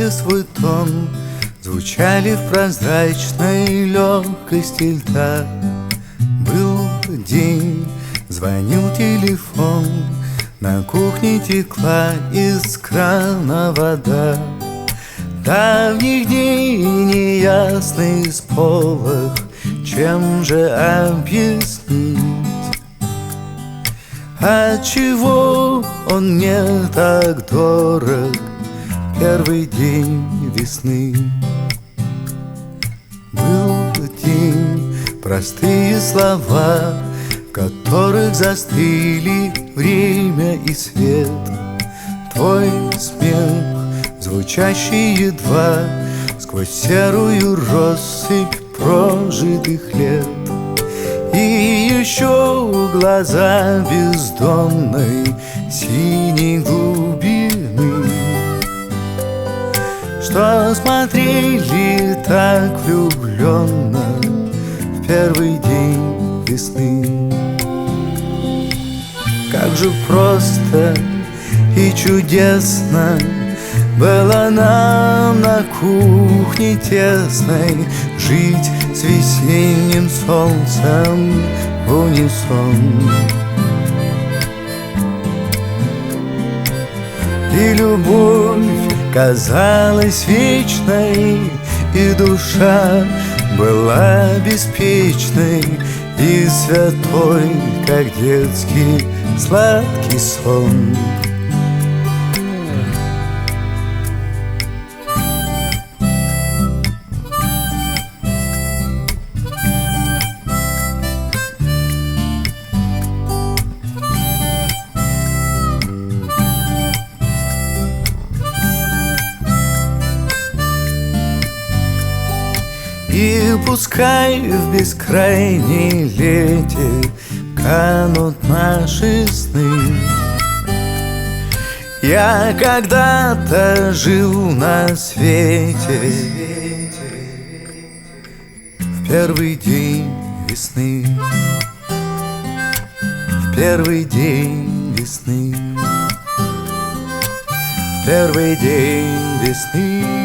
каждый свой тон звучали в прозрачной легкости льда. Был день, звонил телефон, на кухне текла из крана вода. Давних дней неясный сполох, чем же объяснить? Отчего он мне так дорог, первый день весны? Был день, простые слова, в которых застыли время и свет. Твой смех, звучащий едва сквозь серую россыпь прожитых лет. И еще глаза бездонной синей глубины, что смотрели так влюбленно в первый день весны. Как же просто и чудесно было нам на кухне тесной жить с весенним солнцем в унисон. И любовь казалась вечной, и душа была беспечной и святой, как детский сладкий сон. И пускай в бескрайней лете канут наши сны, я когда-то жил на свете в первый день весны, в первый день весны, в первый день весны.